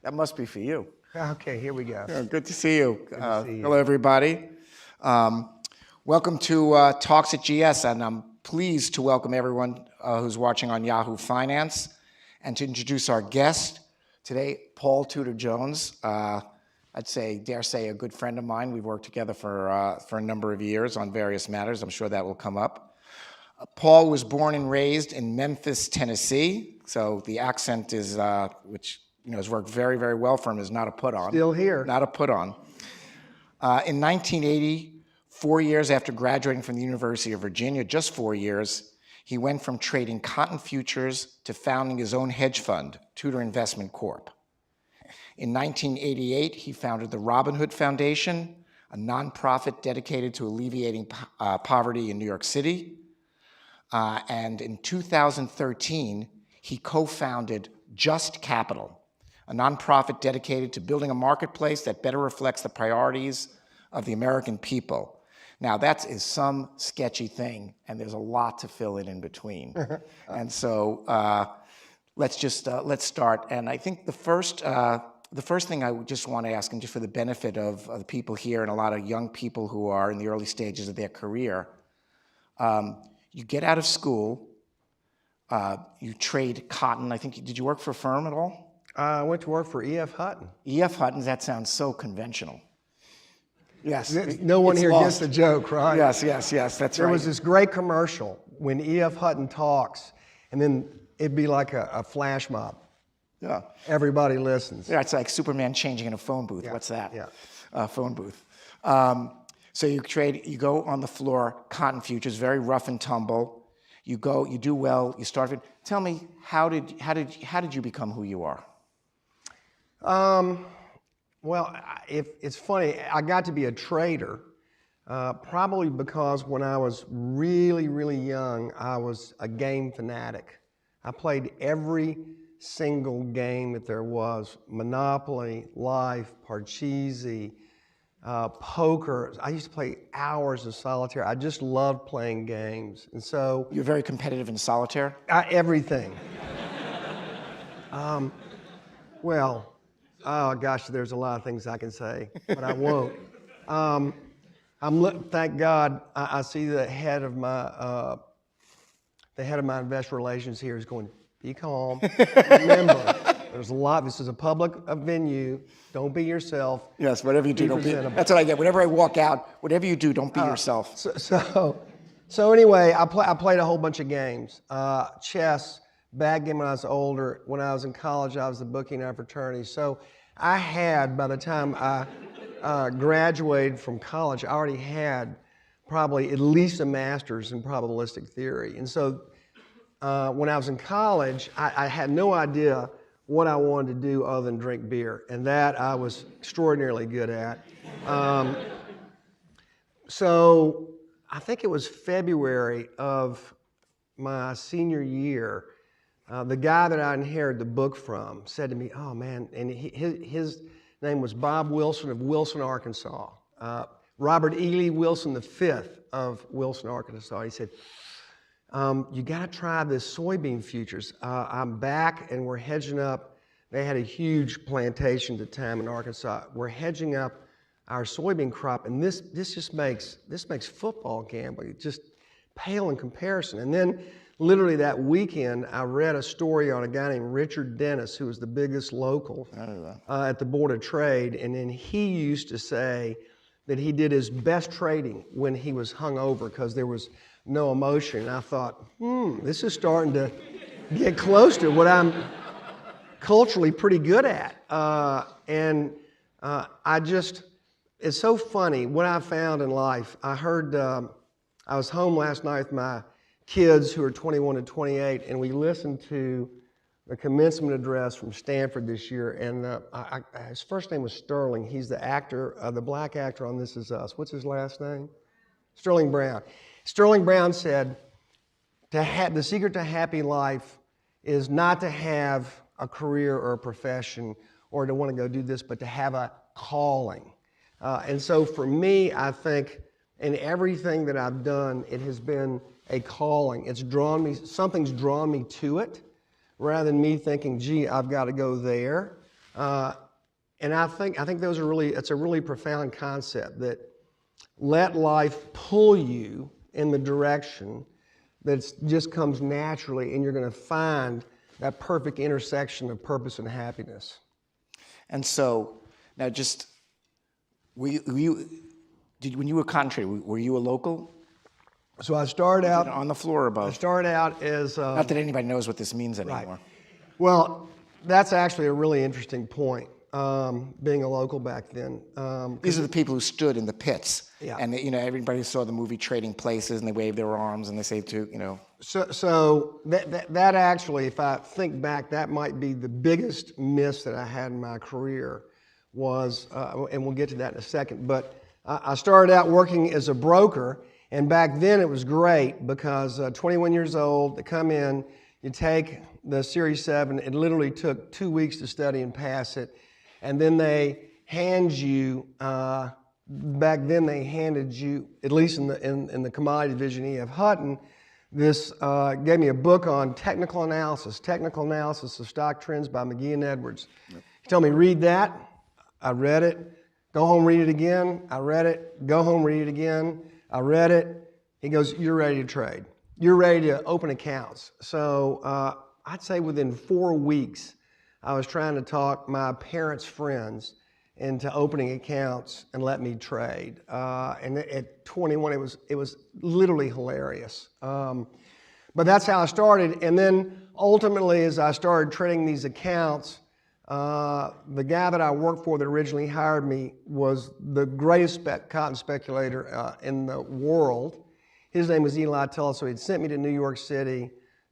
That must be for you. Okay, here we go. Yeah, good to see you. Good to see you. Hello, everybody. Welcome to Talks at GS, and I'm pleased to welcome everyone who's watching on Yahoo Finance, and to introduce our guest today, Paul Tudor Jones. Dare say, a good friend of mine. We've worked together for a number of years on various matters. I'm sure that will come up. Paul was born and raised in Memphis, Tennessee, so the accent is, which has worked very, very well for him, is not a put-on. Still here. Not a put-on. In 1980, 4 years after graduating from the University of Virginia, just 4 years, he went from trading cotton futures to founding his own hedge fund, Tudor Investment Corp. In 1988, he founded the Robin Hood Foundation, a nonprofit dedicated to alleviating poverty in New York City. And in 2013, he co-founded Just Capital, a nonprofit dedicated to building a marketplace that better reflects the priorities of the American people. Now, that is some sketchy thing, and there's a lot to fill in between. And so let's start. And I think the first thing I just want to ask, and just for the benefit of the people here and a lot of young people who are in the early stages of their career, you get out of school, you trade cotton. I think, did you work for a firm at all? I went to work for E.F. Hutton. E.F. Hutton, that sounds so conventional. Yes. No one here gets the joke, right? Yes, that's right. There was this great commercial when E.F. Hutton talks, and then it'd be like a flash mob. Yeah. Everybody listens. Yeah, it's like Superman changing in a phone booth. Yeah. What's that? Yeah. Phone booth. So you go on the floor, cotton futures, very rough and tumble. You go, you do well, you start it. Tell me, how did you become who you are? Well, it's funny. I got to be a trader probably because when I was really, really young, I was a game fanatic. I played every single game that there was: Monopoly, Life, Parcheesi, poker. I used to play hours of solitaire. I just loved playing games. And so... You're very competitive in solitaire? Everything. Well... Oh gosh, there's a lot of things I can say, but I won't. Thank God, I see the head of my investor relations here is going, be calm. Remember, there's a lot. This is a public venue. Don't be yourself. Yes, whatever you do, don't be. That's what I get. Whenever I walk out, whatever you do, don't be yourself. So anyway, I played a whole bunch of games. Chess. Backgammon when I was older. When I was in college, I was the bookie in our fraternity. So I had, by the time I graduated from college, I already had probably at least a master's in probabilistic theory. And so when I was in college, I had no idea what I wanted to do other than drink beer. And that I was extraordinarily good at. So I think it was February of my senior year. The guy that I inherited the book from said to me, oh man, and his name was Bob Wilson of Wilson, Arkansas. Robert Ely Wilson V of Wilson, Arkansas. He said, you gotta try this soybean futures. I'm back and we're hedging up. They had a huge plantation at the time in Arkansas. We're hedging up our soybean crop, and this makes football gambling just pale in comparison. And then literally that weekend, I read a story on a guy named Richard Dennis, who was the biggest local at the Board of Trade. And then he used to say that he did his best trading when he was hungover because there was no emotion. And I thought, this is starting to get close to what I'm culturally pretty good at. It's so funny. What I found in life, I heard, I was home last night with my kids who are 21 and 28, and we listened to the commencement address from Stanford this year, and his first name was Sterling. He's the actor, the black actor on This Is Us. What's his last name? Sterling Brown. Sterling Brown said, the secret to happy life is not to have a career or a profession or to want to go do this, but to have a calling. And so for me, I think in everything that I've done, it has been a calling. It's drawn me, something's drawn me to it, rather than me thinking, gee, I've got to go there. And I think it's a really profound concept that let life pull you in the direction that just comes naturally, and you're going to find that perfect intersection of purpose and happiness. And so, now just, when you were contrary, were you a local? So I started out On the floor or above? I started out as Not that anybody knows what this means anymore. right. Well, that's actually a really interesting point. Being a local back then. These are the people who stood in the pits. Yeah. And everybody saw the movie Trading Places, and they waved their arms, and they say So that actually, if I think back, that might be the biggest miss that I had in my career was, and we'll get to that in a second, but I started out working as a broker, and back then it was great because 21 years old, they come in, you take the Series 7, it literally took 2 weeks to study and pass it, and then they hand you, back then they handed you, at least in the commodity division, E.F. Hutton, this gave me a book on technical analysis of stock trends by McGee and Edwards. Yep. He told me, read that. I read it. Go home, read it again. I read it. Go home, read it again. I read it. He goes, you're ready to trade. You're ready to open accounts. So I'd say within 4 weeks, I was trying to talk my parents' friends into opening accounts and let me trade. And at 21, it was literally hilarious. But that's how I started. And then ultimately, as I started trading these accounts, the guy that I worked for that originally hired me was the greatest cotton speculator in the world. His name was Eli Tullis, so he'd sent me to New York City.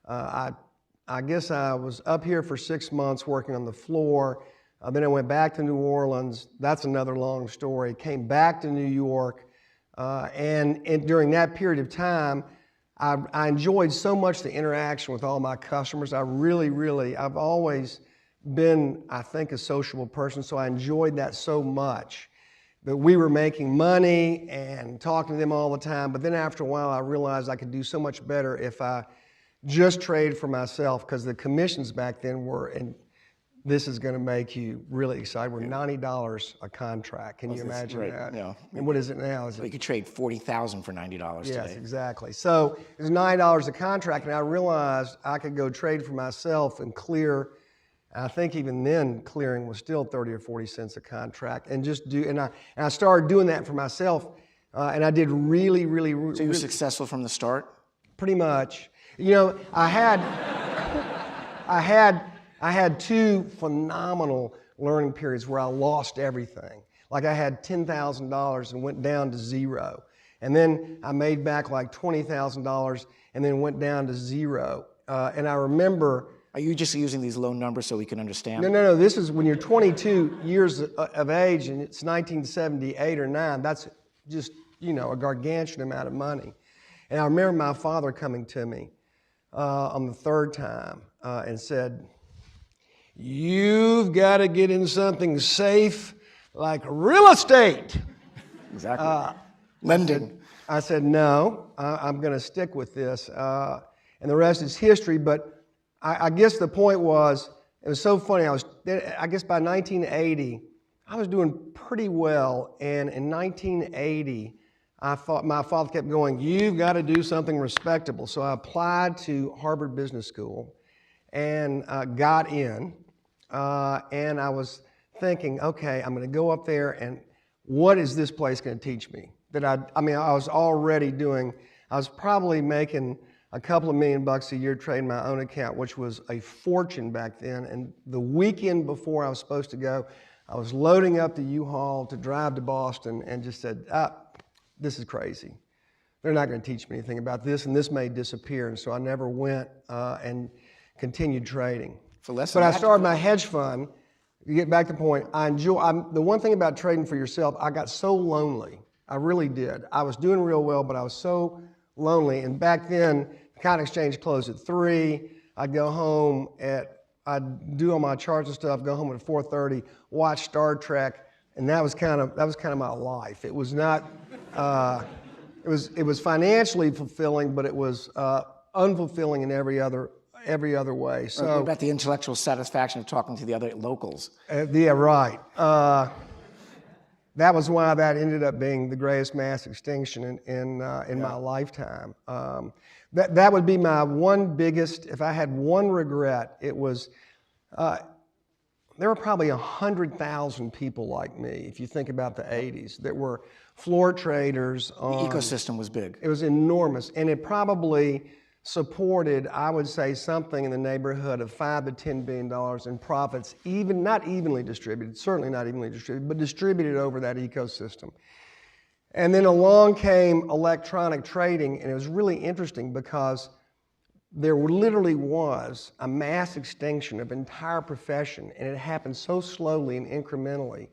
I guess I was up here for 6 months working on the floor. Then I went back to New Orleans. That's another long story. Came back to New York. And during that period of time, I enjoyed so much the interaction with all my customers. I've always been, I think, a sociable person, so I enjoyed that so much. That we were making money and talking to them all the time. But then after a while, I realized I could do so much better if I just traded for myself, because the commissions back then were, and this is going to make you really excited, were $90 a contract. Can you imagine that? Yeah. And what is it now? You could trade $40,000 for $90 today. Yes, exactly. So it was $90 a contract, and I realized I could go trade for myself and clear. I think even then, clearing was still 30 or 40 cents a contract, and just do. And I started doing that for myself, and I did really. So you were successful from the start? Pretty much. I had 2 phenomenal learning periods where I lost everything. Like I had $10,000 and went down to zero. And then I made back like $20,000 and then went down to zero. And I remember... Are you just using these low numbers so we can understand? No. This is when you're 22 years of age and it's 1978 or 9. That's just, a gargantuan amount of money. And I remember my father coming to me on the 3rd time and said, you've got to get in something safe like real estate. Exactly. Lending. I said, no, I'm going to stick with this. And the rest is history. But I guess the point was, it was so funny. I guess by 1980, I was doing pretty well. And in 1980, I thought my father kept going, you've got to do something respectable. So I applied to Harvard Business School and got in. And I was thinking, okay, I'm going to go up there, and what is this place going to teach me? I was probably making a couple of $1 million a year trading my own account, which was a fortune back then. And the weekend before I was supposed to go, I was loading up the U-Haul to drive to Boston and just said, this is crazy. They're not going to teach me anything about this, and this may disappear. And so I never went and continued trading. But I started my hedge fund. You get back to the point, the one thing about trading for yourself, I got so lonely. I really did. I was doing real well, but I was so lonely. And back then, the cotton exchange closed at 3. I'd go home I'd do all my charts and stuff, go home at 4:30, watch Star Trek, and that was kind of my life. It was not, it was financially fulfilling, but it was unfulfilling in every other every other way. What So, about the intellectual satisfaction of talking to the other locals? yeah, right. That was why that ended up being the greatest mass extinction in my lifetime. That would be my one biggest, if I had one regret, it was, there were probably 100,000 people like me, if you think about the 80s, that were floor traders The on. ecosystem was big. It was enormous, and it probably supported, I would say, something in the neighborhood of $5 to $10 billion in profits, even not evenly distributed, certainly not evenly distributed, but distributed over that ecosystem. And then along came electronic trading, and it was really interesting because there literally was a mass extinction of entire profession, and it happened so slowly and incrementally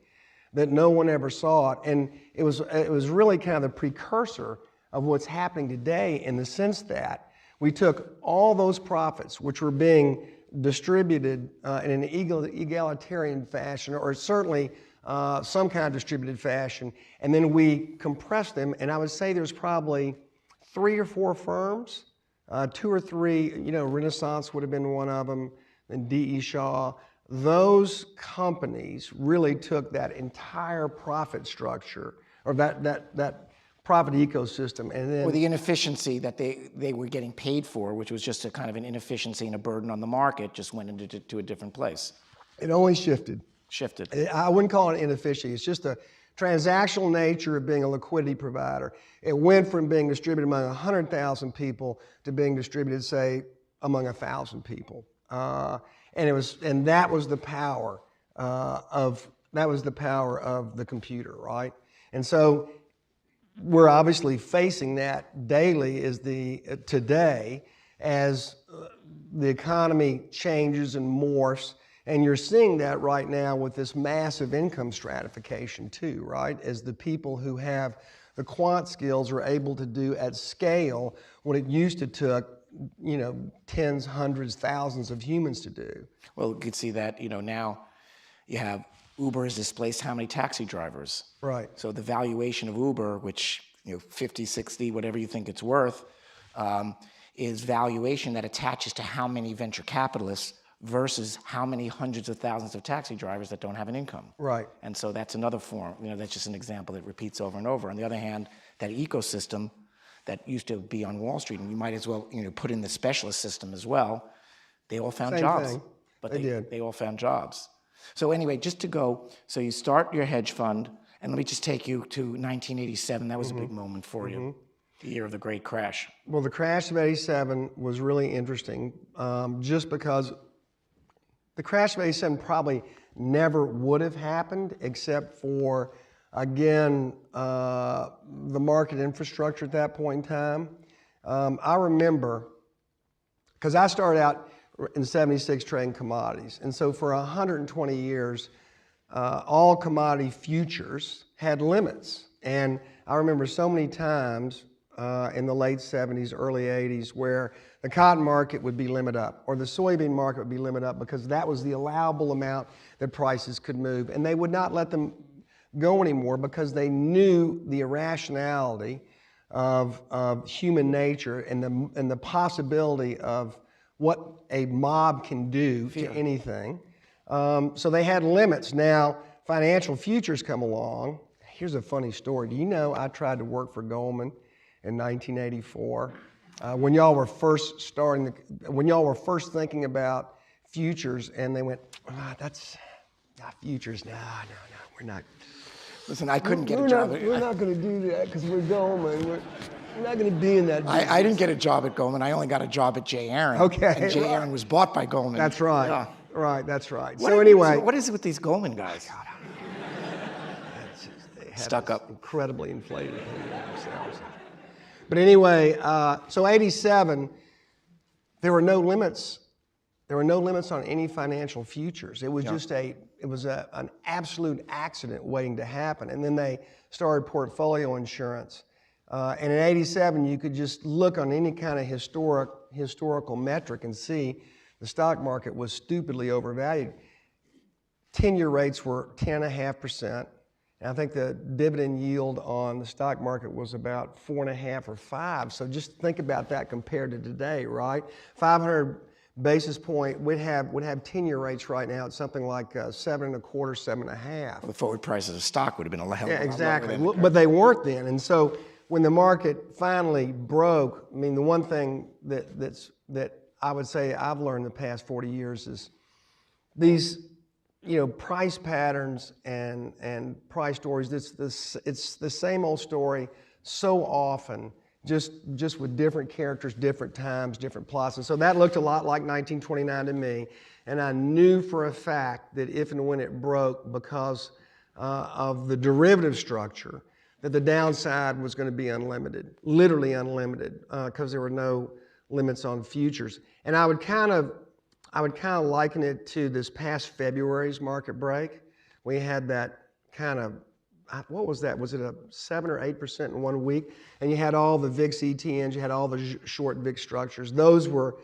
that no one ever saw it. And it was really kind of the precursor of what's happening today, in the sense that we took all those profits, which were being distributed in an egalitarian fashion, or certainly some kind of distributed fashion, and then we compressed them. And I would say there's probably 3 or 4 firms, 2 or 3, Renaissance would have been one of them, and D.E. Shaw. Those companies really took that entire profit structure, or that profit ecosystem, and then... Or the inefficiency that they were getting paid for, which was just a kind of an inefficiency and a burden on the market, just went into a different place. It only shifted. I wouldn't call it inefficiency. It's just the transactional nature of being a liquidity provider. It went from being distributed among 100,000 people to being distributed, say, among 1,000 people. And that was the power of the computer, right? And so we're obviously facing that daily today as the economy changes and morphs. And you're seeing that right now with this massive income stratification too, right? As the people who have the quant skills are able to do at scale what it used to took, tens, hundreds, thousands of humans to do. Well, you could see that, now you have Uber has displaced how many taxi drivers? Right. So the valuation of Uber, which, 50, 60, whatever you think it's worth, is valuation that attaches to how many venture capitalists versus how many hundreds of thousands of taxi drivers that don't have an income. Right. And so that's another form, that's just an example that repeats over and over. On the other hand, that ecosystem that used to be on Wall Street, and you might as well, put in the specialist system as well, they all found Same jobs. thing. But They did. They all found jobs. So anyway, just to go, so you start your hedge fund, and let me just take you to 1987. That was a big moment for you, the year of the great crash. Well, the crash of '87 was really interesting, just because the crash of '87 probably never would have happened except for, again, the market infrastructure at that point in time. I remember, because I started out in '76 trading commodities, and so for 120 years, all commodity futures had limits. And I remember so many times in the late '70s, early '80s, where the cotton market would be limit up, or the soybean market would be limit up, because that was the allowable amount that prices could move. And they would not let them go anymore because they knew the irrationality of human nature and the possibility of what a mob can do to anything. So they had limits. Now, financial futures come along. Here's a funny story. Do you know I tried to work for Goldman in 1984? When y'all were first thinking about futures, and they went, that's not futures. No, we're not. Listen, I couldn't get a job. We're not going to do that because we're Goldman. We're not going to be in that business. I didn't get a job at Goldman. I only got a job at J. Aron. Okay. And J. Aron was bought by Goldman. That's right. Yeah. Right, that's right. What is it with these Goldman guys? They have Stuck this up. incredibly inflated opinion of themselves. But anyway, so '87, there were no limits. There were no limits on any financial futures. It was just an absolute accident waiting to happen. And then they started portfolio insurance. And in '87, you could just look on any kind of historical metric and see the stock market was stupidly overvalued. 10-year rates were 10.5%. And I think the dividend yield on the stock market was about 4.5 or 5. So just think about that compared to today, right? $500 basis point would have 10-year rates right now at something like 7.25, 7.5. The forward prices of stock would have been a hell of a Yeah, lot lower exactly. than But they weren't then. And so when the market finally broke, I mean, the one thing that I would say I've learned the past 40 years is these, price patterns and price stories. It's the same old story so often, just with different characters, different times, different plots. And so that looked a lot like 1929 to me. And I knew for a fact that if and when it broke, because of the derivative structure, that the downside was going to be unlimited, literally unlimited, because there were no limits on futures. And I would kind of liken it to this past February's market break. We had that kind of, what was that? Was it a 7 or 8% in 1 week? And you had all the VIX ETNs, you had all the short VIX structures. Those were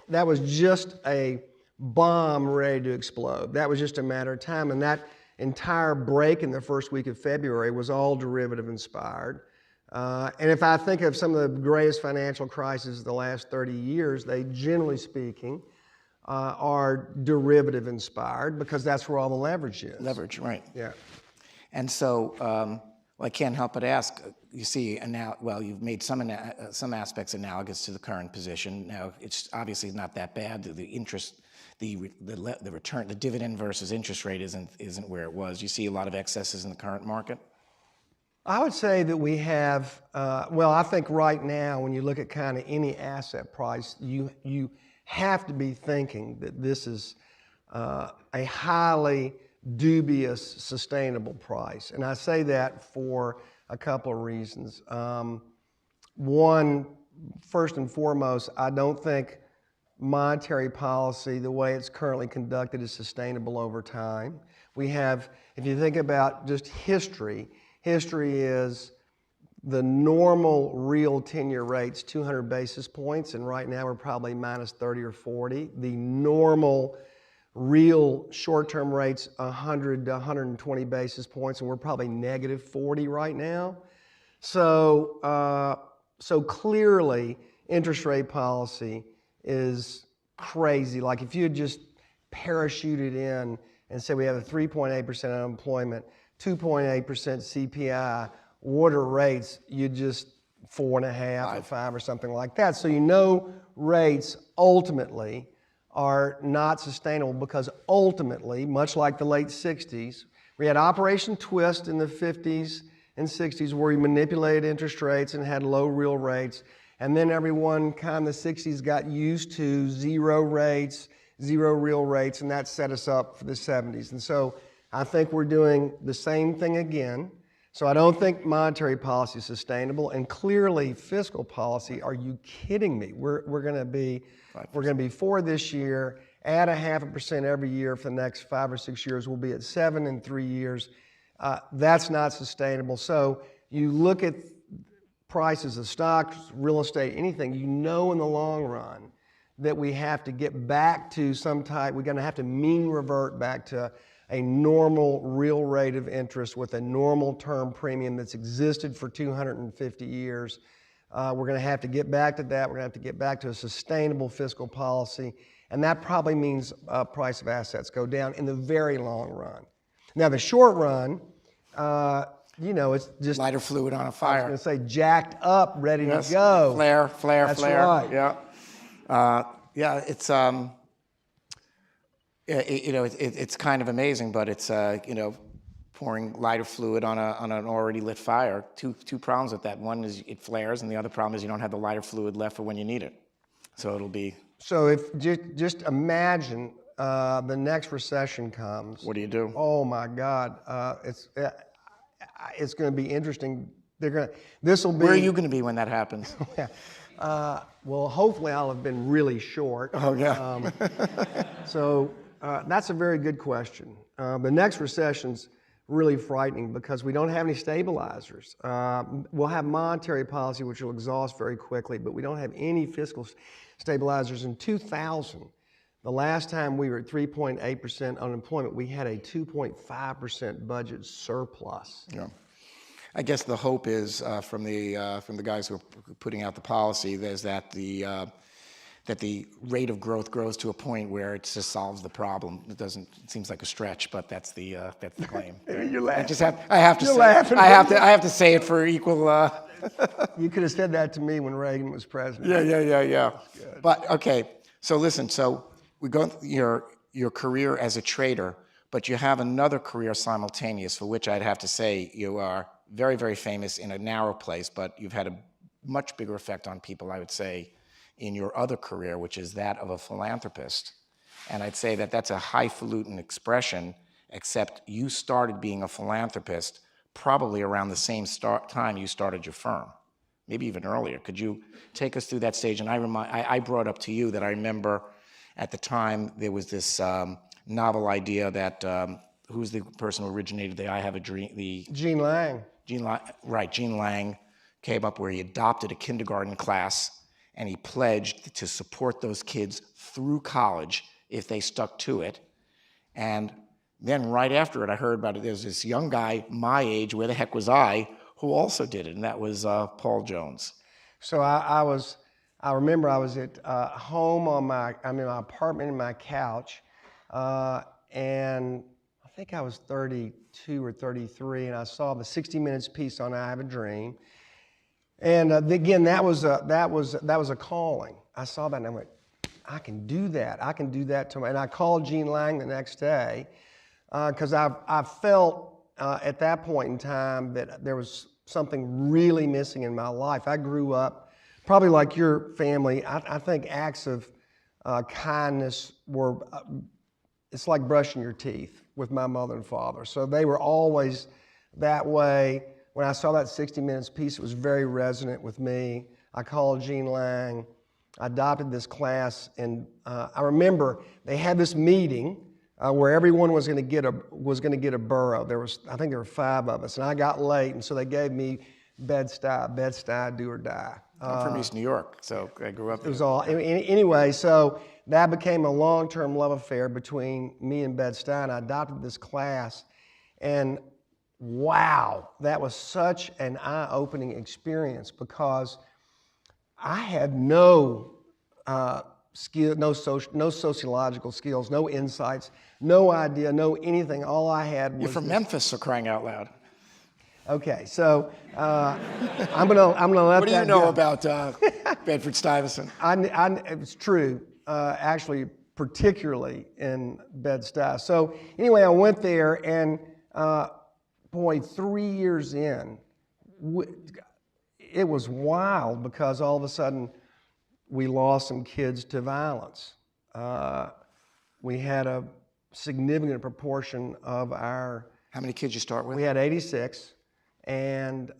that was just a bomb ready to explode. That was just a matter of time. And that entire break in the first week of February was all derivative inspired. And if I think of some of the greatest financial crises of the last 30 years, they, generally speaking, are derivative inspired because that's where all the leverage is. leverage, right? Yeah. And so, I can't help but ask. You see, you've made some aspects analogous to the current position. Now, it's obviously not that bad. The interest, the return, the dividend versus interest rate isn't where it was. You see a lot of excesses in the current market. I would say that we have, I think right now, when you look at kind of any asset price, you have to be thinking that this is a highly dubious, sustainable price. And I say that for a couple of reasons. One, first and foremost, I don't think monetary policy, the way it's currently conducted, is sustainable over time. We have, if you think about just history is the normal real 10-year rates, 200 basis points, and right now we're probably minus 30 or 40. The normal real short-term rates, 100 to 120 basis points, and we're probably negative 40 right now. So clearly, interest rate policy is crazy. Like if you had just parachuted in and said we have a 3.8% unemployment, 2.8% CPI, what are rates? You just 4.5 or 5 or something like that. So rates ultimately are not sustainable because ultimately, much like the late 60s, we had Operation Twist in the 50s and 60s where we manipulated interest rates and had low real rates. And then everyone kind of in the 60s got used to zero rates, zero real rates, and that set us up for the 70s. And so I think we're doing the same thing again. So I don't think monetary policy is sustainable, and clearly fiscal policy. Are you kidding me? We're going to be 4 this year, add 0.5% every year for the next 5 or 6 years. We'll be at 7 in 3 years. That's not sustainable. So you look at prices of stocks, real estate, anything. In the long run that we have to get back to we're going to have to mean revert back to a normal real rate of interest with a normal term premium that's existed for 250 years. We're going to have to get back to that. We're going to have to get back to a sustainable fiscal policy. And that probably means price of assets go down in the very long run. Now, the short run, it's just Lighter fluid on a fire. I was going to say jacked up, ready Yes. to go. Flare. That's flare. right. Yeah. It's it's kind of amazing, but it's pouring lighter fluid on an already lit fire. Two problems with that. One is it flares, and the other problem is you don't have the lighter fluid left for when you need it. So it'll be. So if just imagine the next recession comes. What do you do? Oh my God, it's going to be interesting. This will be. Where are you going to be when that happens? Well, hopefully I'll have been really short. Oh yeah. So that's a very good question. The next recession's really frightening because we don't have any stabilizers. We'll have monetary policy, which will exhaust very quickly, but we don't have any fiscal stabilizers. In 2000, the last time we were at 3.8% unemployment, we had a 2.5% budget surplus. Yeah. I guess the hope is from the guys who are putting out the policy is that that the rate of growth grows to a point where it just solves the problem. It doesn't. It seems like a stretch, but that's the claim. You're laughing. I have to You're say. laughing. I have to say it for equal. You could have said that to me when Reagan was president. Yeah. But okay. So listen. So we go your career as a trader, but you have another career simultaneous for which I'd have to say you are very, very famous in a narrow place, but you've had a much bigger effect on people, I would say, in your other career, which is that of a philanthropist. And I'd say that that's a highfalutin expression, except you started being a philanthropist probably around the same time you started your firm, maybe even earlier. Could you take us through that stage? And I brought up to you that I remember at the time there was this novel idea that, who's the person who originated the I Have a Dream? Gene Lang. Gene Lang came up where he adopted a kindergarten class and he pledged to support those kids through college if they stuck to it. And then right after it, I heard about it. There's this young guy my age, where the heck was I, who also did it, and that was Paul Jones. So I remember I was at home I'm in my apartment in my couch, and I think I was 32 or 33, and I saw the 60 Minutes piece on I Have a Dream. And again, that was a calling. I saw that and I went, I can do that. I can do that tomorrow. And I called Gene Lang the next day because I felt at that point in time that there was something really missing in my life. I grew up, probably like your family, I think acts of kindness were, it's like brushing your teeth with my mother and father. So they were always that way. When I saw that 60 Minutes piece, it was very resonant with me. I called Gene Lang. I adopted this class, and I remember they had this meeting where everyone was going to get a borough. I think there were 5 of us, and I got late, and so they gave me Bed-Stuy, do or die. I'm from East New York, so I grew up there. It was all anyway. So that became a long-term love affair between me and Bed-Stuy, and I adopted this class, and wow, that was such an eye-opening experience because I had no skill, no sociological skills, no insights, no idea, no anything. All I had was You're from Memphis, so crying out loud. Okay, so I'm gonna let What do you that know go. about Bedford-Stuyvesant? It's true, actually, particularly in Bed-Stuy. So anyway, I went there and. Boy, 3 years in, it was wild because all of a sudden we lost some kids to violence. We had a significant proportion of our... How many kids you start with? We had 86, and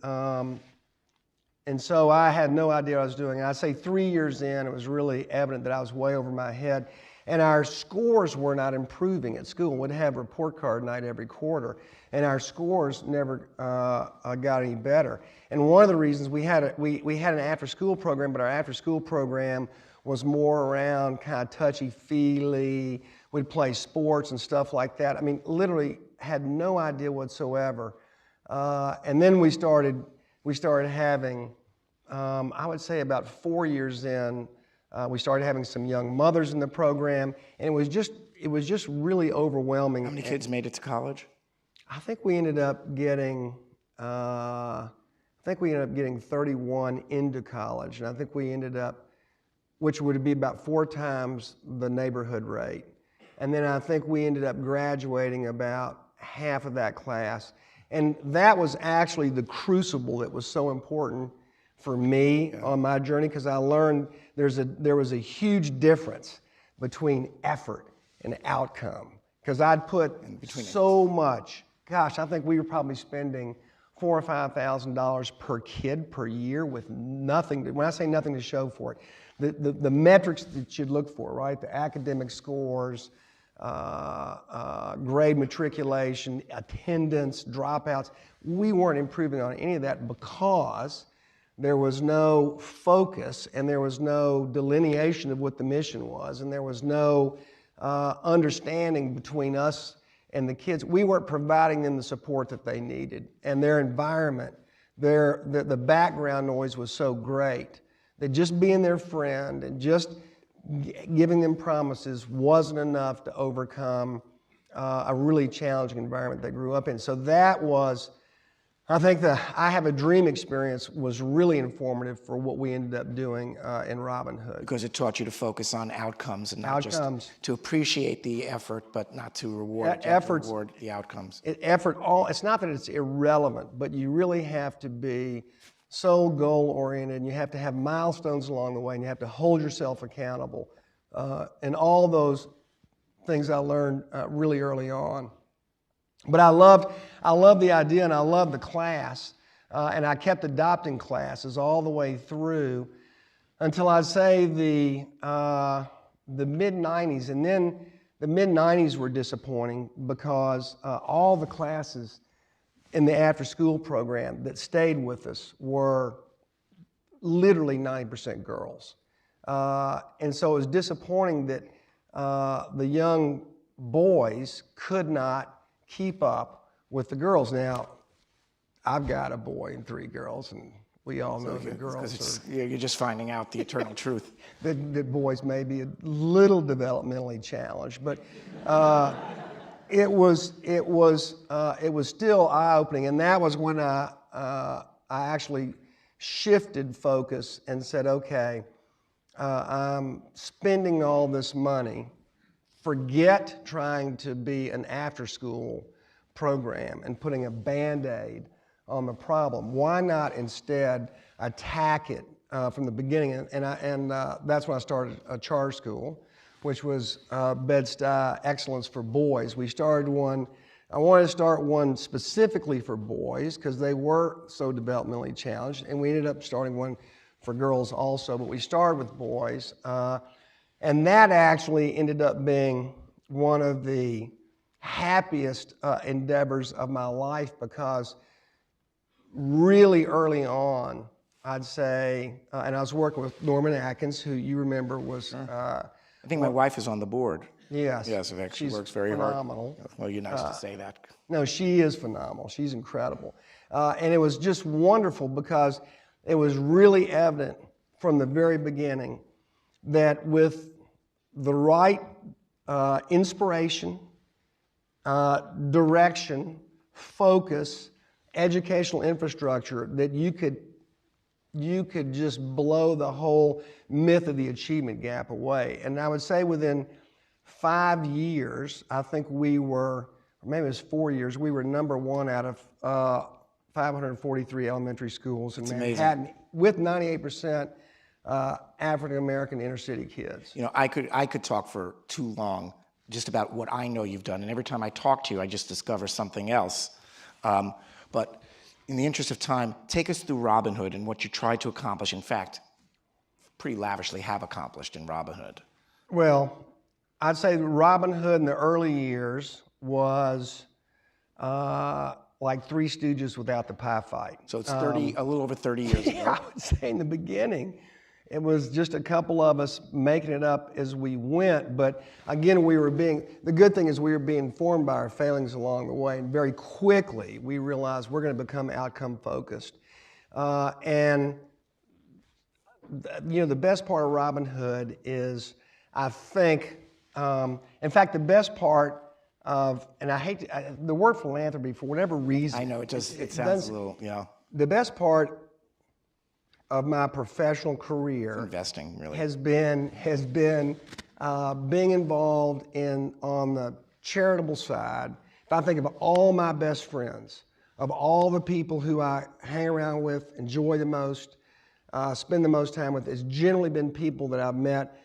so I had no idea what I was doing. And I say 3 years in, it was really evident that I was way over my head. And our scores were not improving at school. We'd have report card night every quarter, and our scores never got any better. And one of the reasons we had an after-school program, but our after-school program was more around kind of touchy-feely. We'd play sports and stuff like that. I mean, literally had no idea whatsoever. And then we started having, I would say about 4 years in. We started having some young mothers in the program, and it was just really overwhelming. How many kids made it to college? I think we ended up getting 31 into college, and I think we ended up, which would be about 4 times the neighborhood rate. And then I think we ended up graduating about half of that class. And that was actually the crucible that was so important for me on my journey, because I learned there was a huge difference between effort and outcome. Because I'd put so much, gosh, I think we were probably spending $4,000 or $5,000 per kid per year with nothing. When I say nothing to show for it, the metrics that you'd look for, right? The academic scores, grade matriculation, attendance, dropouts. We weren't improving on any of that because there was no focus and there was no delineation of what the mission was, and there was no understanding between us and the kids. We weren't providing them the support that they needed, and their environment, the background noise was so great that just being their friend and just giving them promises wasn't enough to overcome a really challenging environment they grew up in. So that was, I think the I Have a Dream experience was really informative for what we ended up doing in Robin Hood. Because it taught you to focus on outcomes and not just to appreciate the effort, but not to reward the outcomes. It's not that it's irrelevant, but you really have to be so goal-oriented, and you have to have milestones along the way, and you have to hold yourself accountable. And all those things I learned really early on. But I loved the idea, and I loved the class, and I kept adopting classes all the way through until I'd say the mid-'90s. And then the mid-'90s were disappointing because all the classes in the after-school program that stayed with us were literally 90% girls. And so it was disappointing that the young boys could not keep up with the girls. Now, I've got a boy and 3 girls, and we all know the girls are... You're just finding out the eternal truth. That boys may be a little developmentally challenged, but it was still eye-opening, and that was when I actually shifted focus and said, okay, I'm spending all this money. Forget trying to be an after-school program and putting a Band-Aid on the problem. Why not instead attack it from the beginning? And that's when I started a charter school, which was Bed-Stuy Excellence for Boys. We started one. I wanted to start one specifically for boys because they were so developmentally challenged, and we ended up starting one for girls also, but we started with boys. And that actually ended up being one of the happiest endeavors of my life because really early on, I'd say, and I was working with Norman Atkins, who you remember was... I think my wife is on the board. Yes. Yes, in fact, she works very phenomenal. hard. Well, you're nice to say that. No, she is phenomenal. She's incredible. And it was just wonderful because it was really evident from the very beginning that with the right inspiration, direction, focus, educational infrastructure, that you could just blow the whole myth of the achievement gap away. And I would say within 5 years, I think we were, or maybe it was 4 years, we were #1 out of 543 elementary schools in Manhattan with 98% African-American inner city kids. You know, I could talk for too long just about what I know you've done, and every time I talk to you, I just discover something else. But in the interest of time, take us through Robin Hood and what you tried to accomplish, in fact, pretty lavishly have accomplished in Robin Hood. Well, I'd say Robin Hood in the early years was like Three Stooges without the pie fight. So it's a little over 30 years ago. Yeah, I would say in the beginning, it was just a couple of us making it up as we went. But again, the good thing is we were being informed by our failings along the way. And very quickly, we realized we're going to become outcome focused. And you know, the best part of Robin Hood is, I think, in fact, the best part of, and I hate the word philanthropy for whatever reason. I know, it sounds a little, yeah. The best part of my professional career, investing really, has been being involved on the charitable side. If I think of all my best friends, of all the people who I hang around with, enjoy the most, spend the most time with, it's generally been people that I've met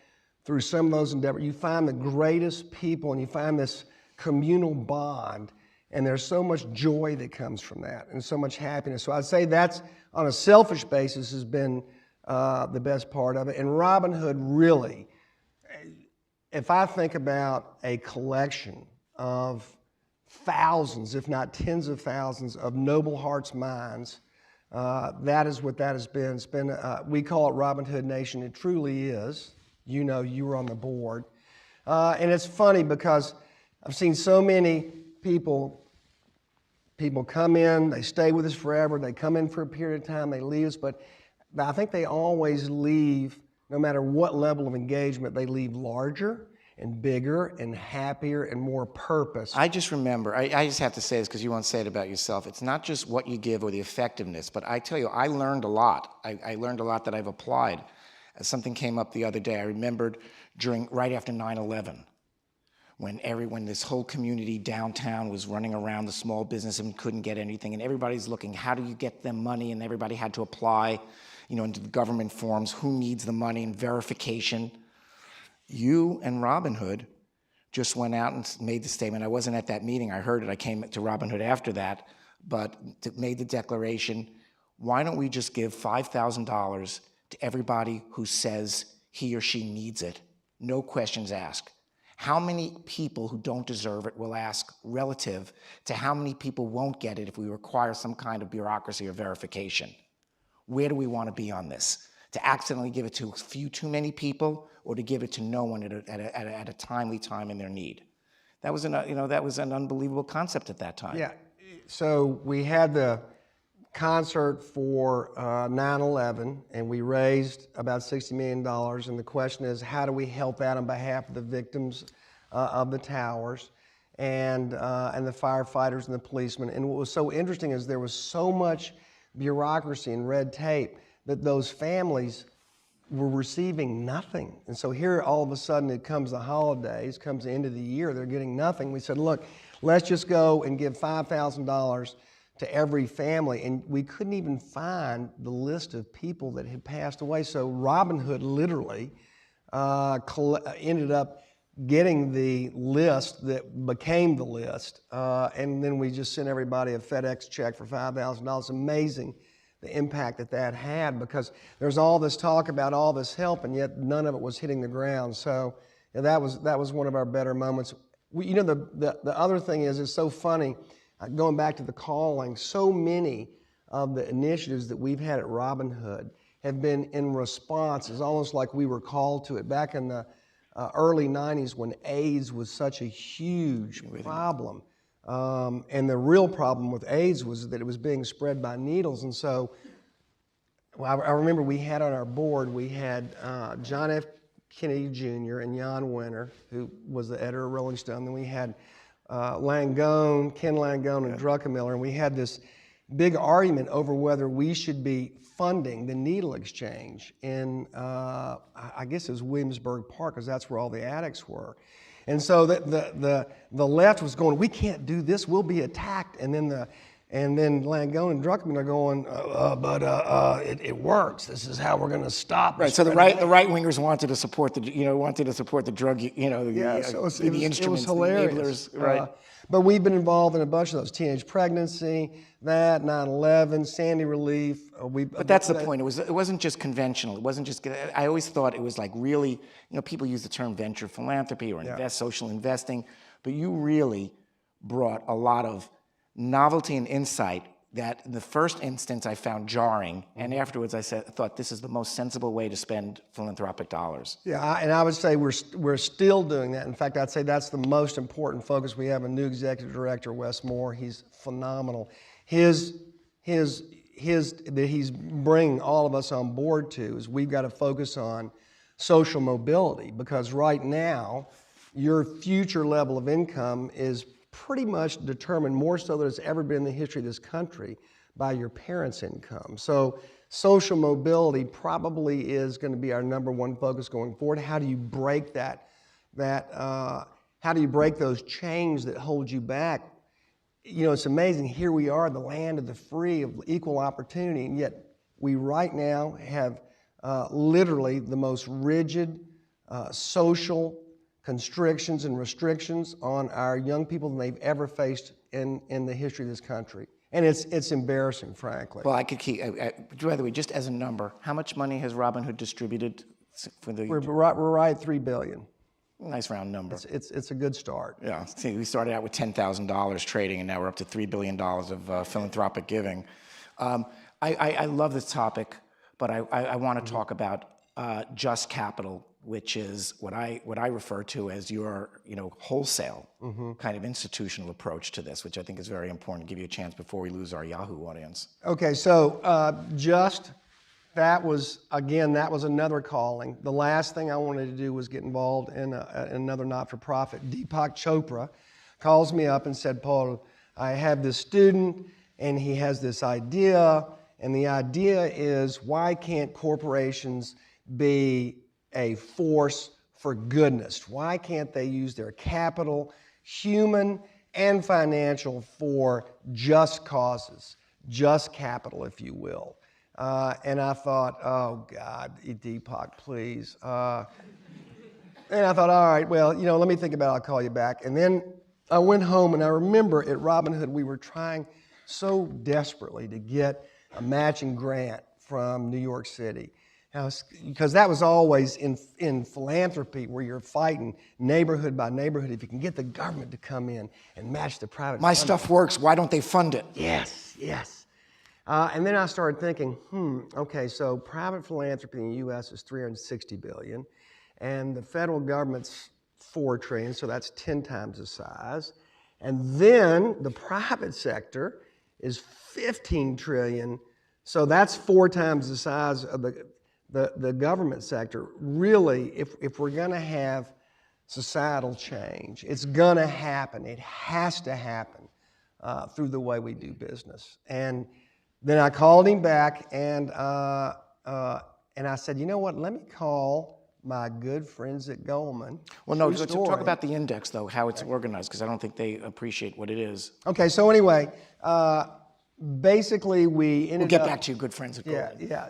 through some of those endeavors. You find the greatest people, and you find this communal bond, and there's so much joy that comes from that, and so much happiness. So I'd say that's, on a selfish basis, has been the best part of it. And Robin Hood really, if I think about a collection of thousands, if not tens of thousands, of noble hearts' minds, that is what that has been. It's been, we call it Robin Hood Nation. It truly is. You know, you were on the board. And it's funny because I've seen so many people come in, they stay with us forever, they come in for a period of time, they leave us, but I think they always leave no matter what level of engagement, they leave larger and bigger and happier and more purpose. I just remember, I just have to say this because you won't say it about yourself. It's not just what you give or the effectiveness, but I tell you, I learned a lot. I learned a lot that I've applied. Something came up the other day. I remembered right after 9/11, when this whole community downtown was running around the small business and couldn't get anything, and everybody's looking, how do you get them money? And everybody had to apply, into the government forms, who needs the money and verification. You and Robinhood just went out and made the statement. I wasn't at that meeting. I heard it. I came to Robinhood after that, but made the declaration, why don't we just give $5,000 to everybody who says he or she needs it? No questions asked. How many people who don't deserve it will ask relative to how many people won't get it if we require some kind of bureaucracy or verification? Where do we want to be on this? To accidentally give it to a few too many people, or to give it to no one at a timely time in their need? That was an unbelievable concept at that time. Yeah. So we had the concert for 9/11, and we raised about $60 million. And the question is, how do we help out on behalf of the victims of the towers and the firefighters and the policemen? And what was so interesting is there was so much bureaucracy and red tape that those families were receiving nothing. And so here all of a sudden it comes the holidays, comes the end of the year, they're getting nothing. We said, look, let's just go and give $5,000 to every family. And we couldn't even find the list of people that had passed away. So Robinhood literally ended up getting the list that became the list. And then we just sent everybody a FedEx check for $5,000. Amazing the impact that had, because there's all this talk about all this help, and yet none of it was hitting the ground. So that was one of our better moments. The other thing is, it's so funny, going back to the calling, so many of the initiatives that we've had at Robinhood have been in response. It's almost like we were called to it. Back in the early 90s, when AIDS was such a huge problem, and the real problem with AIDS was that it was being spread by needles. And so I remember we had on our board, we had John F. Kennedy Jr. and Jan Winter, who was the editor of Rolling Stone. Then we had Ken Langone and Druckenmiller, and we had this big argument over whether we should be funding the needle exchange in, I guess it was Williamsburg Park, because that's where all the addicts were. And so the left was going, we can't do this, we'll be attacked. And then Langone and Druckenmiller are going, it works. This is how we're going to stop. Right. So the right wingers wanted to support the drug, the instruments, it was hilarious. The enablers, right. But we've been involved in a bunch of those: teenage pregnancy, 9/11, Sandy relief. But that's the point. It wasn't just conventional. It wasn't just. I always thought it was like really, people use the term venture philanthropy or social investing, but you really brought a lot of novelty and insight that in the first instance I found jarring, and afterwards I thought this is the most sensible way to spend philanthropic dollars. Yeah, and I would say we're still doing that. In fact, I'd say that's the most important focus. We have a new executive director, Wes Moore. He's phenomenal. That he's bringing all of us on board to is we've got to focus on social mobility, because right now your future level of income is pretty much determined, more so than it's ever been in the history of this country, by your parents' income. So social mobility probably is going to be our number one focus going forward. How do you break how do you break those chains that hold you back? It's amazing. Here we are, the land of the free, of equal opportunity, and yet we right now have literally the most rigid social constrictions and restrictions on our young people than they've ever faced in the history of this country. And it's embarrassing, frankly. Well, I could keep, by the way, just as a number, how much money has Robinhood distributed for the... We're right at $3 billion. Nice round number. It's a good start. Yeah, see, we started out with $10,000 trading, and now we're up to $3 billion of philanthropic giving. I love this topic, but I want to talk about just capital, which is what I refer to as your wholesale kind of institutional approach to this, which I think is very important. Give you a chance before we lose our Yahoo audience. Okay, so just that was another calling. The last thing I wanted to do was get involved in another not-for-profit. Deepak Chopra calls me up and said, Paul, I have this student and he has this idea, and the idea is, why can't corporations be a force for goodness? Why can't they use their capital, human and financial, for just causes, just capital, if you will? And I thought, oh God, Deepak, please. And I thought, all right, well, let me think about it, I'll call you back. And then I went home, and I remember at Robin Hood we were trying so desperately to get a matching grant from New York City. Because that was always in philanthropy, where you're fighting neighborhood by neighborhood. If you can get the government to come in and match the private My funding. stuff works. Why don't they fund it? Yes, yes. And then I started thinking, okay, so private philanthropy in the U.S. is $360 billion, and the federal government's $4 trillion, so that's 10 times the size. And then the private sector is $15 trillion, so that's 4 times the size of the government sector. Really, if we're going to have societal change, it's going to happen. It has to happen through the way we do business. And then I called him back, and I said, you know what? Let me call my good friends at Goldman. Well, no, let's talk about the index, though, how it's organized, because I don't think they appreciate what it is. Okay, so anyway, basically we ended up... We'll get back to your good friends at Goldman. Yeah.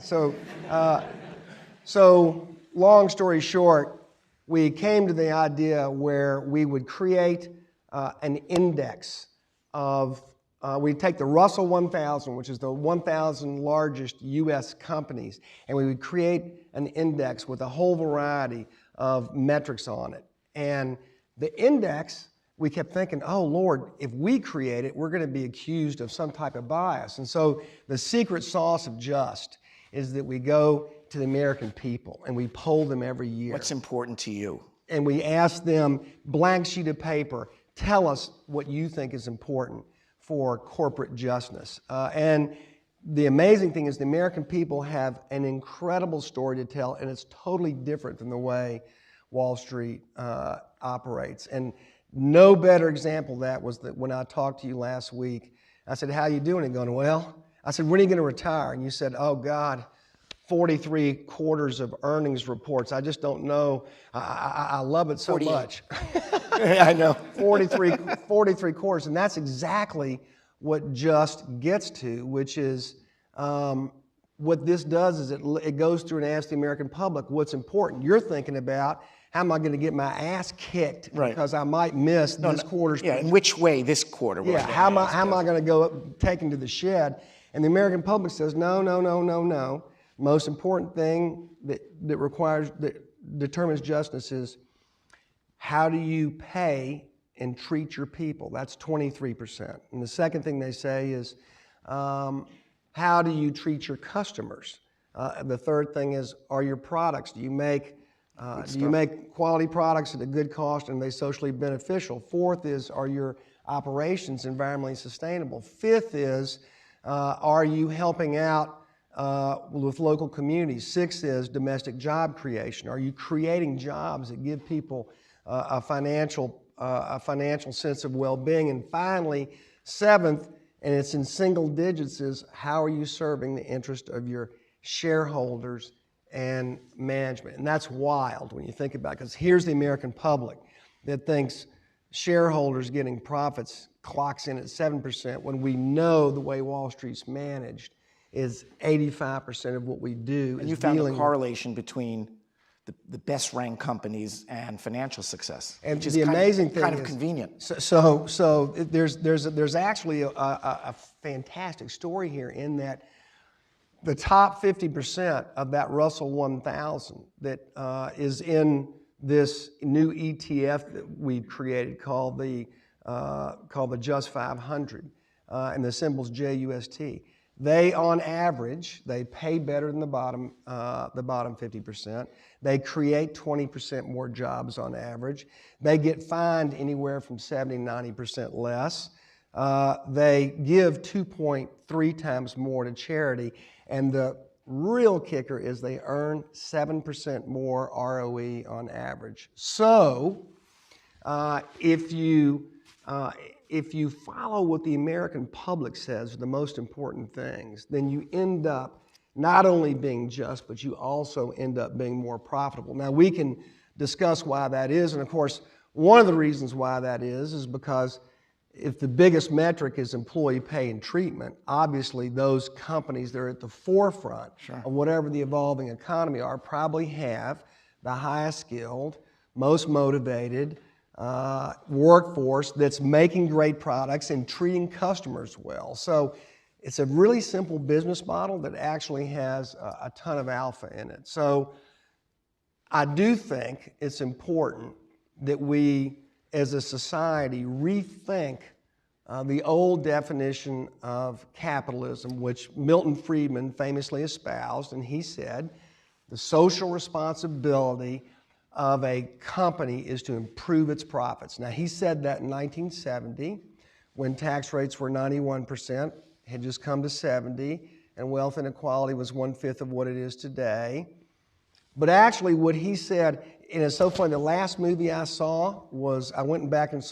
So long story short, we came to the idea where we would create an index of... we'd take the Russell 1000, which is the 1,000 largest U.S. companies, and we would create an index with a whole variety of metrics on it. And the index, we kept thinking, oh, Lord, if we create it, we're going to be accused of some type of bias. And so the secret sauce of JUST is that we go to the American people, and we poll them every year. What's important to you? And we ask them, blank sheet of paper, tell us what you think is important for corporate justness. And the amazing thing is the American people have an incredible story to tell, and it's totally different than the way Wall Street operates. And no better example of that was that when I talked to you last week, I said, how you doing? And going, well, I said, when are you going to retire? And you said, oh God, 43 quarters of earnings reports. I just don't know. I love it so 48. much. I know. 43 quarters, and that's exactly what JUST gets to, which is what this does is it goes through and asks the American public what's important. You're thinking about, how am I going to get my ass kicked because I might miss this quarter's... Yeah, in which way this quarter? Yeah, how am I going to go take into the shed? And the American public says, no. Most important thing that determines justness is, how do you pay and treat your people? That's 23%. And the second thing they say is, how do you treat your customers? The third thing is, are your products, do you make quality products at a good cost, and are they socially beneficial? Fourth is, are your operations environmentally sustainable? Fifth is, are you helping out with local communities? Sixth is domestic job creation. Are you creating jobs that give people a financial sense of well-being? And finally, seventh, and it's in single digits, is how are you serving the interest of your shareholders and management? And that's wild when you think about it, because here's the American public that thinks shareholders getting profits clocks in at 7%, when we know the way Wall Street's managed is 85% of what we do. And you found a correlation between the best ranked companies and financial success. And which is the amazing thing kind of is, convenient. So there's actually a fantastic story here, in that the top 50% of that Russell 1000 that is in this new ETF that we've created called the JUST 500, and the symbol's JUST. They, on average, they pay better than the bottom 50%. They create 20% more jobs on average. They get fined anywhere from 70 to 90% less. They give 2.3 times more to charity. And the real kicker is they earn 7% more ROE on average. So if you follow what the American public says are the most important things, then you end up not only being just, but you also end up being more profitable. Now, we can discuss why that is, and of course, one of the reasons why that is because if the biggest metric is employee pay and treatment, obviously those companies that are at the forefront of whatever the evolving economy are probably have the highest skilled, most motivated workforce that's making great products and treating customers well. So it's a really simple business model that actually has a ton of alpha in it. So I do think it's important that we, as a society, rethink the old definition of capitalism, which Milton Friedman famously espoused, and he said, the social responsibility of a company is to improve its profits. Now, he said that in 1970, when tax rates were 91%, had just come to 70, and wealth inequality was 1/5 of what it is today. But actually, what he said, and it's so funny, the last movie I saw was, I went back and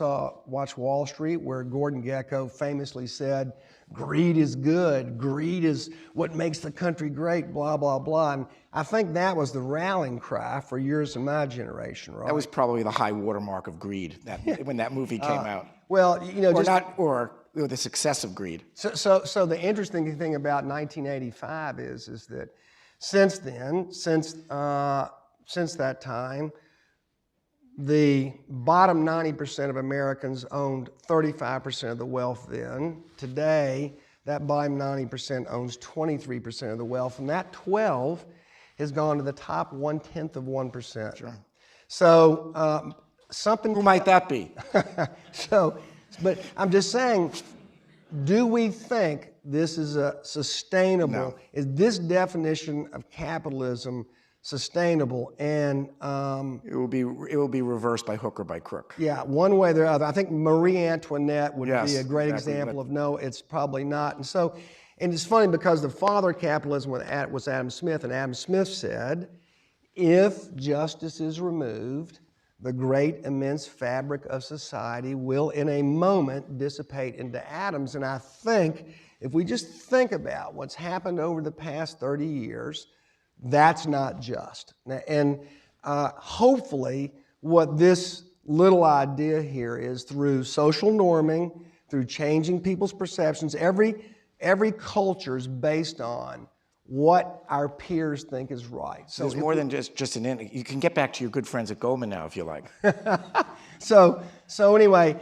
watched Wall Street, where Gordon Gekko famously said, greed is good, greed is what makes the country great, blah, blah, blah. And I think that was the rallying cry for years of my generation, right? That was probably the high watermark of greed when that movie came out. Well, you know, or the success of greed. So the interesting thing about 1985 is that since then, since that time, the bottom 90% of Americans owned 35% of the wealth then. Today, that bottom 90% owns 23% of the wealth, and that 12 has gone to the top 1/10 of 1%. Sure. So something. Who might that be? But I'm just saying, do we think this is a sustainable? No. Is this definition of capitalism sustainable? And it will be reversed by hook or by crook. yeah, one way or the other. I think Marie Antoinette would Yes, be a great exactly. example of no, it's probably not. And it's funny because the father of capitalism was Adam Smith, and Adam Smith said, if justice is removed, the great immense fabric of society will in a moment dissipate into atoms. And I think if we just think about what's happened over the past 30 years, that's not just. And hopefully what this little idea here is, through social norming, through changing people's perceptions, every culture is based on what our peers think is right. So there's more than just an end. You can get back to your good friends at Goldman now if you like. So anyway,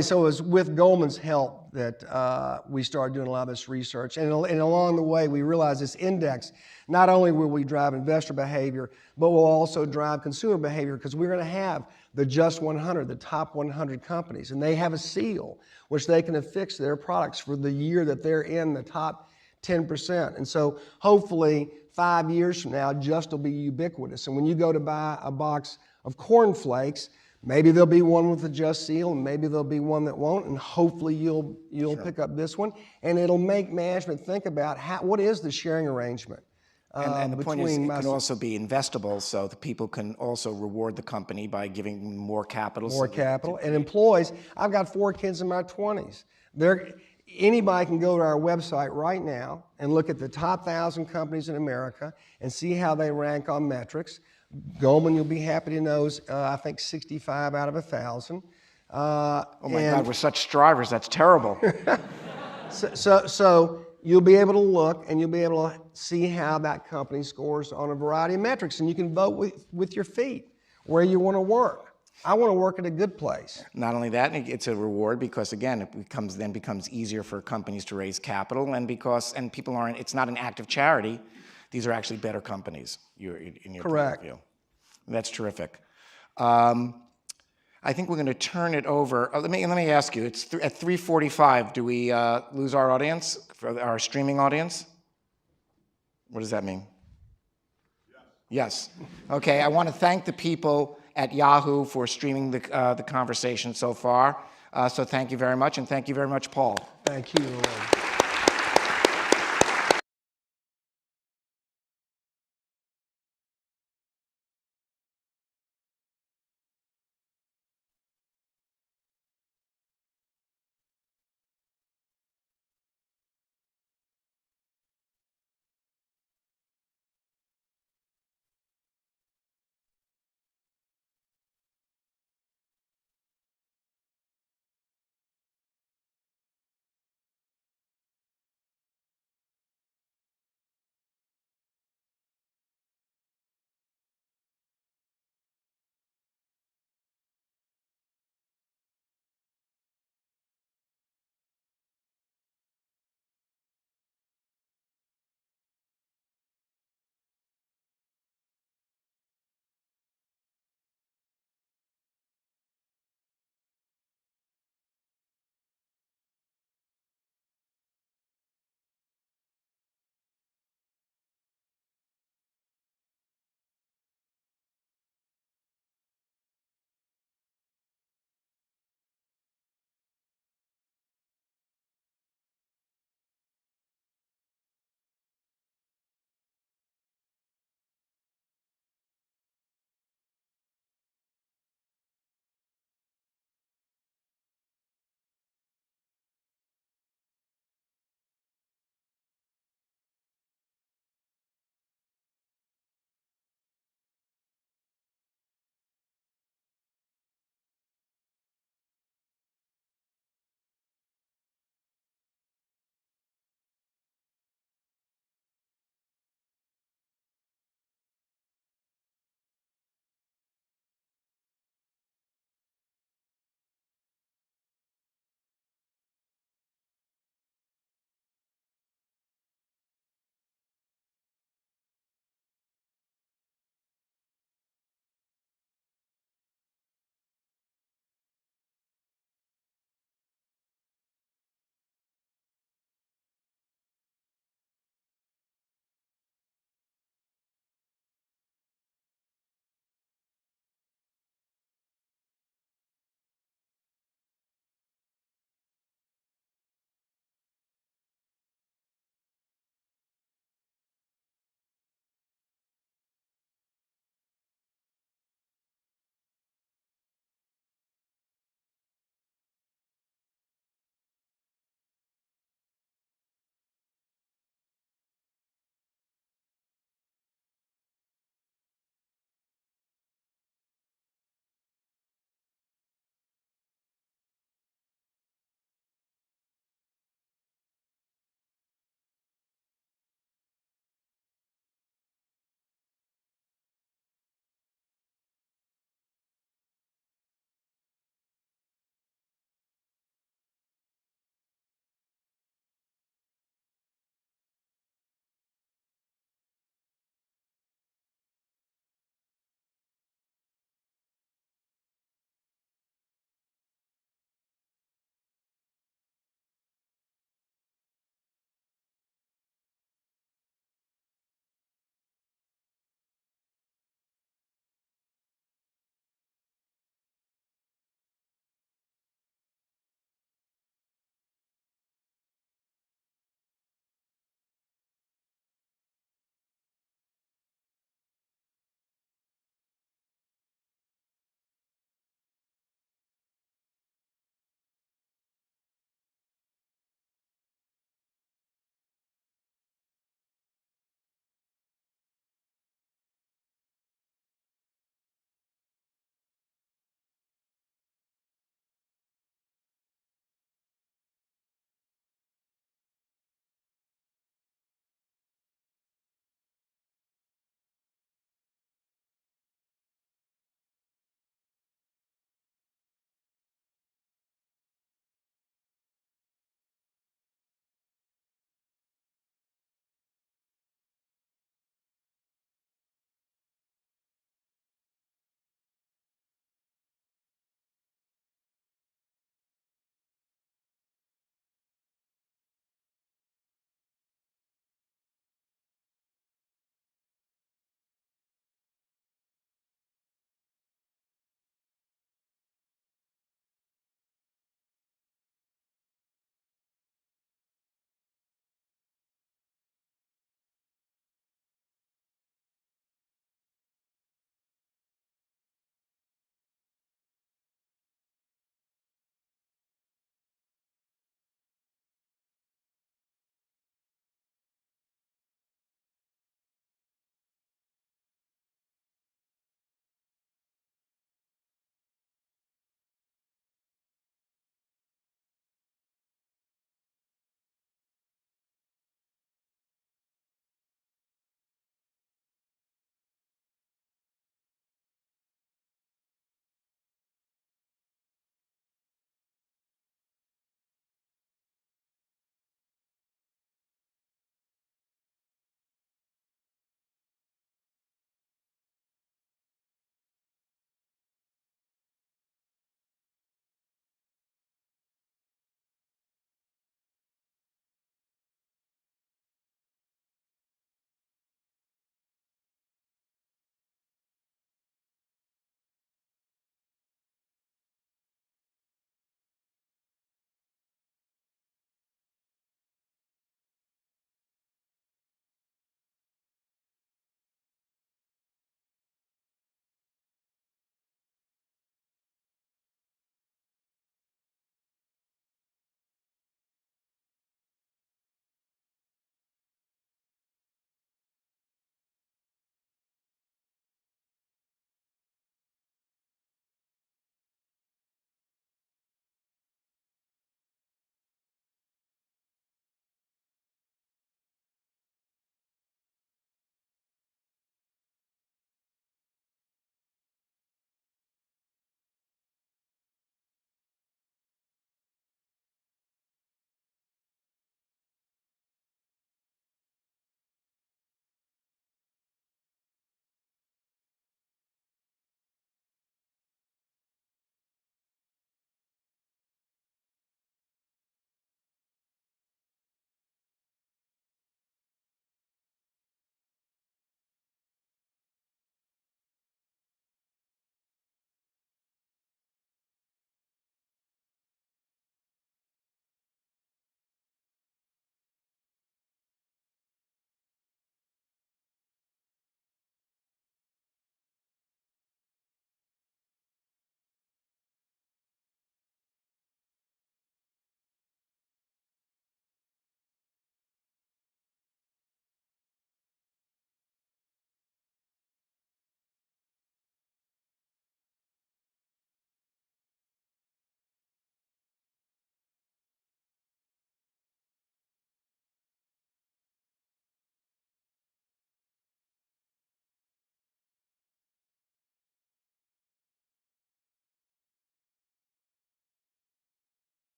so it was with Goldman's help that we started doing a lot of this research. And along the way, we realized this index, not only will we drive investor behavior, but we'll also drive consumer behavior, because we're going to have the Just 100, the top 100 companies, and they have a seal which they can affix their products for the year that they're in the top 10%. And so hopefully 5 years from now, Just will be ubiquitous. And when you go to buy a box of corn flakes, maybe there'll be one with the Just seal, and maybe there'll be one that won't, and hopefully you'll pick up this one. And it'll make management think about what is the sharing arrangement. And the point is, it can also be investable, so the people can also reward the company by giving more capital. More capital. And employees, I've got 4 kids in my 20s. Anybody can go to our website right now and look at the top 1,000 companies in America and see how they rank on metrics. Goldman, you'll be happy to know, is I think 65 out of 1,000. Oh my God, we're such strivers. That's terrible. So you'll be able to look and you'll be able to see how that company scores on a variety of metrics, and you can vote with your feet where you want to work. I want to work at a good place. Not only that, it's a reward because, again, it becomes easier for companies to raise capital, and people aren't. It's not an act of charity. These are actually better companies. In your Correct. Point of view. That's terrific. I think we're going to turn it over. Let me ask you. It's at 3:45. Do we lose our audience, for our streaming audience? What does that mean? Yes. Okay. I want to thank the people at Yahoo for streaming the conversation so far. So thank you very much, and thank you very much, Paul. Thank you.